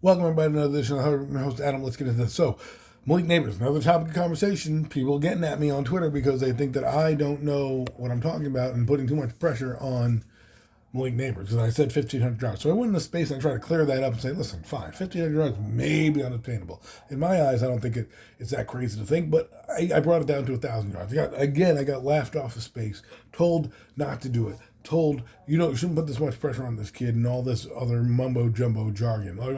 Welcome everybody to another edition of my host Adam. Let's get into this. So, Malik Nabers, another topic of conversation. People getting at me on Twitter because they think that I don't know what I'm talking about and putting too much pressure on Malik Nabers because I said 1,500 yards. So I went into space and I tried to clear that up and say, listen, fine, 1,500 yards may be unattainable. In my eyes, I don't think it's that crazy to think, but I brought it down to 1,000 yards. I got laughed off of space, told not to do it, told, you shouldn't put this much pressure on this kid and all this other mumbo jumbo jargon. Like,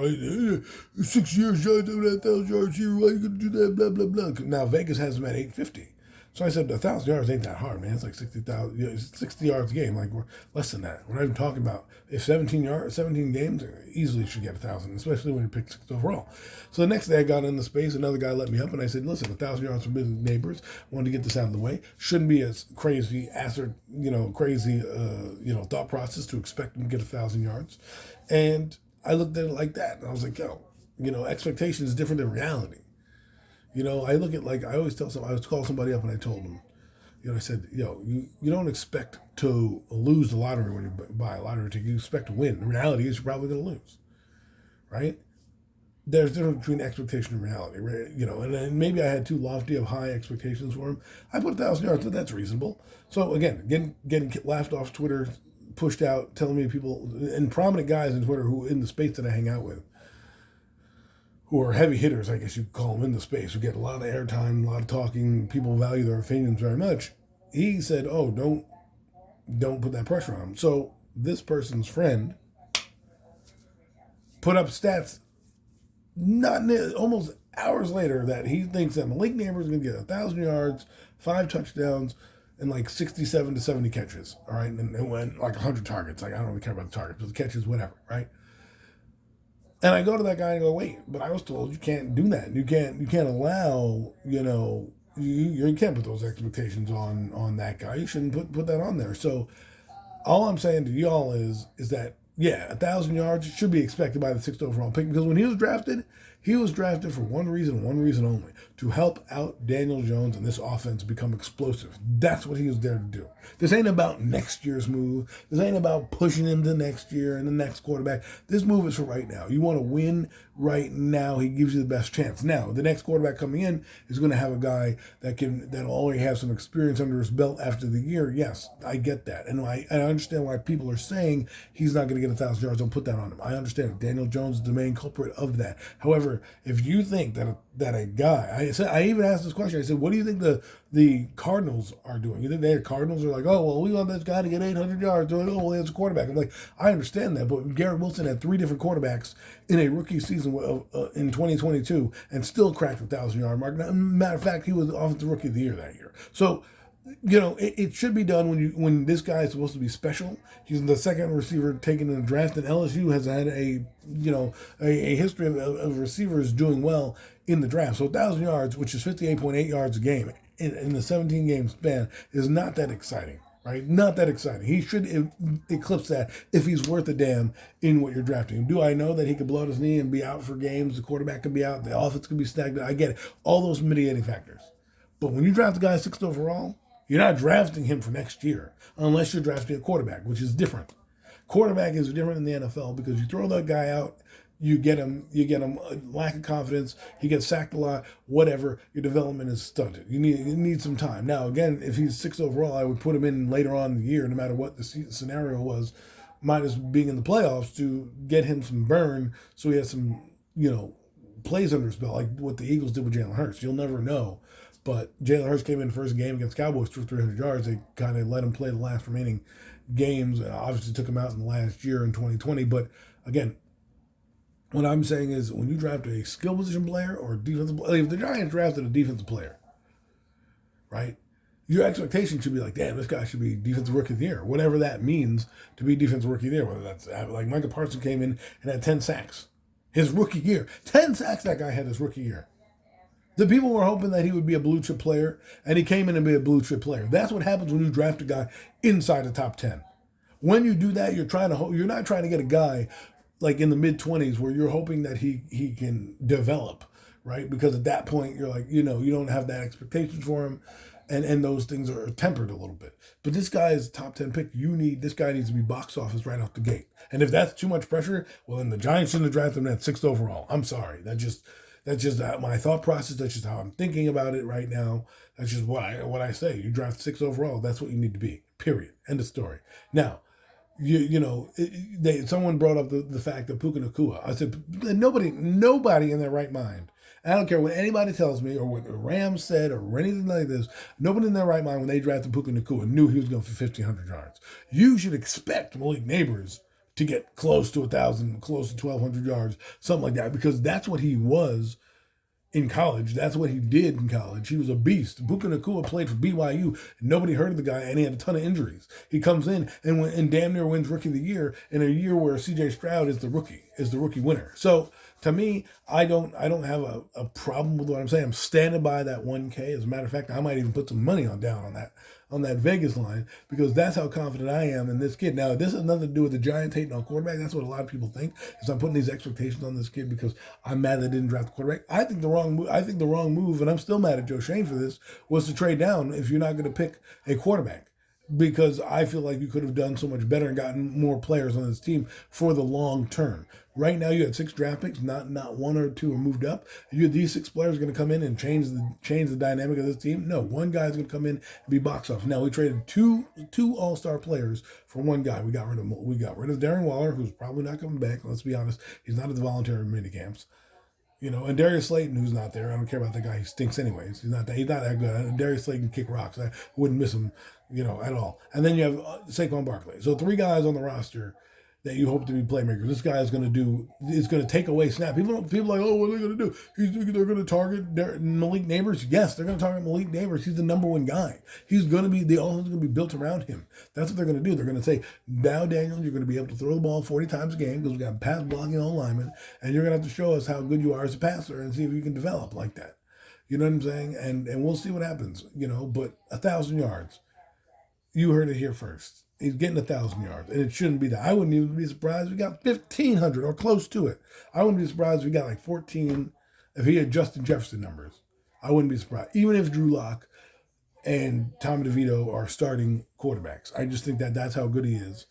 6 years, yards over 1,000 yards here, why are you going to do that, blah, blah, blah. Now, Vegas has him at 850. So I said, 1,000 yards ain't that hard, man. It's like 60 yards a game. Like, we're less than that. We're not even talking about if 17 games, easily should get 1,000, especially when you pick 6th overall. So the next day I got into space. Another guy let me up, and I said, listen, 1,000 yards from Nabers. Wanted to get this out of the way. Shouldn't be as crazy, thought process to expect him to get 1,000 yards. And I looked at it like that, and I was like, expectation is different than reality. I look at I always tell I was call somebody up and I told them, I said, you don't expect to lose the lottery when you buy a lottery ticket. You expect to win. The reality is you're probably going to lose, right? There's a difference between expectation and reality, right? And then maybe I had too lofty of high expectations for him. I put 1,000 yards, but that's reasonable. So again, getting laughed off Twitter, pushed out, telling me people and prominent guys in Twitter who in the space that I hang out with, who are heavy hitters, I guess you could call them, in the space, who get a lot of airtime, a lot of talking, people value their opinions very much. He said, "Oh, don't put that pressure on him." So this person's friend put up stats, almost hours later, that he thinks that Malik Nabers is going to get 1,000 yards, 5 touchdowns, and like 67 to 70 catches. All right, and it went like 100 targets. Like I don't really care about the targets, but the catches, whatever. Right. And I go to that guy and go, wait, but I was told you can't do that. You can't allow, you can't put those expectations on that guy. You shouldn't put that on there. So all I'm saying to y'all is that, 1,000 yards should be expected by the 6th overall pick, because when he was drafted for one reason only: to help out Daniel Jones and this offense become explosive. That's what he was there to do. This ain't about next year's move. This ain't about pushing him to next year and the next quarterback. This move is for right now. You want to win right now. He gives you the best chance. Now, the next quarterback coming in is going to have a guy that'll already have some experience under his belt after the year. Yes, I get that, and I understand why people are saying he's not going to get 1,000 yards. Don't put that on him. I understand. Daniel Jones is the main culprit of that. However, if you think that a guy, I even asked this question. I said, what do you think the Cardinals are doing? You think the Cardinals are like, oh, well, we want this guy to get 800 yards. Oh, well, he has a quarterback. I'm like, I understand that, but Garrett Wilson had 3 different quarterbacks in a rookie season in 2022 and still cracked the 1,000-yard mark. Matter of fact, he was offensive rookie of the year that year. So, it should be done when this guy is supposed to be special. He's the second receiver taken in the draft, and LSU has had a history of receivers doing well in the draft. So 1,000 yards, which is 58.8 yards a game in the 17 game span, is not that exciting. Right? Not that exciting. He should eclipse that if he's worth a damn in what you're drafting. Do I know that he could blow out his knee and be out for games? The quarterback could be out. The offense could be stagnant. I get it. All those mitigating factors. But when you draft a guy 6th overall, you're not drafting him for next year unless you're drafting a quarterback, which is different. Quarterback is different in the NFL because you throw that guy out, you get him a lack of confidence, he gets sacked a lot, whatever, your development is stunted. You need some time. Now, again, if he's 6th overall, I would put him in later on in the year, no matter what the scenario was, minus being in the playoffs, to get him some burn so he has some, plays under his belt, like what the Eagles did with Jalen Hurts. You'll never know. But Jalen Hurts came in the first game against Cowboys for 300 yards. They kind of let him play the last remaining games. Obviously took him out in the last year in 2020. But again, what I'm saying is when you draft a skill position player or defensive player, if the Giants drafted a defensive player, right, your expectation should be like, damn, this guy should be defensive rookie of the year, whatever that means to be defensive rookie of the year. Whether that's like Micah Parsons came in and had 10 sacks. His rookie year. 10 sacks that guy had his rookie year. The people were hoping that he would be a blue chip player, and he came in and be a blue chip player. That's what happens when you draft a guy inside the top 10. When you do that, you're not trying to get a guy like in the mid-20s where you're hoping that he can develop, right? Because at that point, you're like, you don't have that expectation for him. And those things are tempered a little bit. But this guy is a top 10 pick. This guy needs to be box office right off the gate. And if that's too much pressure, well, then the Giants shouldn't have drafted him at 6th overall. I'm sorry. That's just my thought process. That's just how I'm thinking about it right now. That's just what I say. You draft 6th overall. That's what you need to be. Period. End of story. Now, someone brought up the fact of Puka Nacua. I said nobody in their right mind. I don't care what anybody tells me or what the Rams said or anything like this. Nobody in their right mind when they drafted Puka Nacua knew he was going for 1,500 yards. You should expect Malik Nabers to get close to 1,000, close to 1,200 yards, something like that, because that's what he was in college. That's what he did in college. He was a beast. Puka Nacua played for BYU. Nobody heard of the guy, and he had a ton of injuries. He comes in and damn near wins Rookie of the Year in a year where C.J. Stroud is the rookie winner. So to me, I don't have a problem with what I'm saying. I'm standing by that 1K. As a matter of fact, I might even put some money down on that Vegas line, because that's how confident I am in this kid. Now, this has nothing to do with the Giants hating on quarterback. That's what a lot of people think, is I'm putting these expectations on this kid because I'm mad they didn't draft the quarterback. I think the wrong move, and I'm still mad at Joe Shane for this, was to trade down if you're not going to pick a quarterback, because I feel like you could have done so much better and gotten more players on this team for the long term. Right now, you had 6 draft picks, not 1 or 2 are moved up. You had these 6 players going to come in and change the dynamic of this team. No, one guy's going to come in and be box office. Now, we traded two all-star players for one guy. We got rid of Darren Waller, who's probably not coming back. Let's be honest, he's not at the voluntary minicamps. And Darius Slayton, who's not there. I don't care about that guy. He stinks anyways. He's not that good. Darius Slayton can kick rocks. I wouldn't miss him, at all. And then you have Saquon Barkley. So 3 guys on the roster that you hope to be playmakers. This guy is going to take away snap. People are like, oh, what are they going to do? They're going to target Malik Nabers. Yes, they're going to target Malik Nabers. He's the number 1 guy. He's going to be, the offense is going to be built around him. That's what they're going to do. They're going to say, now, Daniel, you're going to be able to throw the ball 40 times a game because we've got pass blocking all linemen, and you're going to have to show us how good you are as a passer and see if you can develop like that. You know what I'm saying? And we'll see what happens, but 1,000 yards. You heard it here first. He's getting 1,000 yards, and it shouldn't be that. I wouldn't even be surprised if we got 1,500 or close to it. I wouldn't be surprised if we got like 14 if he had Justin Jefferson numbers. I wouldn't be surprised. Even if Drew Lock and Tommy DeVito are starting quarterbacks. I just think that's how good he is,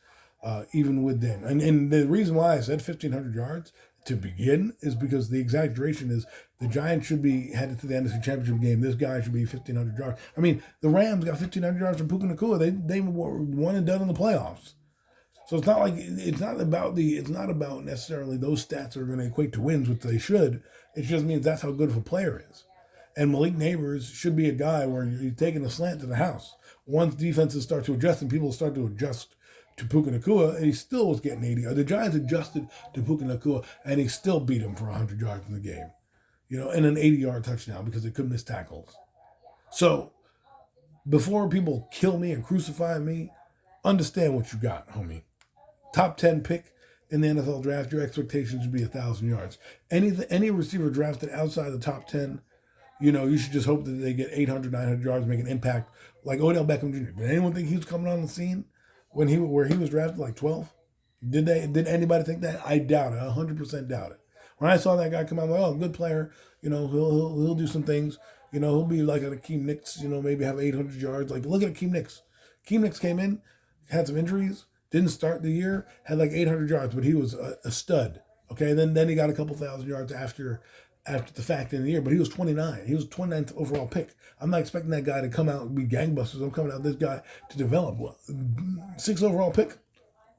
even with them. And the reason why I said 1,500 yards to begin is because the exaggeration is the Giants should be headed to the NFC Championship game. This guy should be 1,500 yards. I mean, the Rams got 1,500 yards from Puka Nacua. They were one and done in the playoffs. So it's not about necessarily those stats are going to equate to wins, which they should. It just means that's how good of a player is. And Malik Nabers should be a guy where you're taking a slant to the house. Once defenses start to adjust and people start to adjust to Puka Nacua, and he still was getting 80. The Giants adjusted to Puka Nacua, and he still beat him for 100 yards in the game. And an 80-yard touchdown because they couldn't miss tackles. So, before people kill me and crucify me, understand what you got, homie. Top 10 pick in the NFL draft, your expectations should be 1,000 yards. Any receiver drafted outside the top 10, you should just hope that they get 800, 900 yards, make an impact, like Odell Beckham Jr. Did anyone think he was coming on the scene where he was drafted like 12? Did anybody think that? I doubt it. 100% doubt it. When I saw that guy come out, I'm like, oh, good player. He'll do some things. He'll be like an Akeem Nicks. Maybe have 800 yards. Like, look at Akeem Nicks. Akeem Nicks came in, had some injuries, didn't start the year, had like 800 yards, but he was a stud. Okay, then he got a couple thousand yards after the fact in the year, but he was 29. He was 29th overall pick. I'm not expecting that guy to come out and be gangbusters. I'm coming out this guy to develop. 6th overall pick.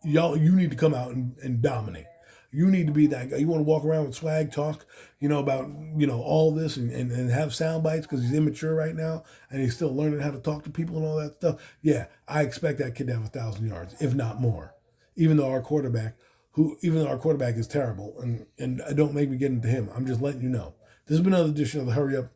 Y'all, you need to come out and dominate. You need to be that guy. You want to walk around with swag talk, about, all this and have sound bites because he's immature right now and he's still learning how to talk to people and all that stuff. Yeah, I expect that kid to have 1,000 yards, if not more. Even though our quarterback is terrible, and don't make me get into him. I'm just letting you know. This has been another edition of the Hurry Up.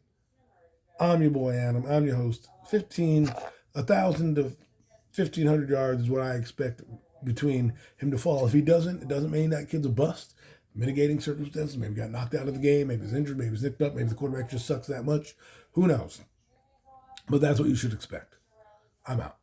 I'm your boy Adam. I'm your host. 1,000 to 1,500 yards is what I expect between him to fall. If he doesn't, it doesn't mean that kid's a bust. Mitigating circumstances. Maybe got knocked out of the game. Maybe he's injured. Maybe he's nicked up. Maybe the quarterback just sucks that much. Who knows? But that's what you should expect. I'm out.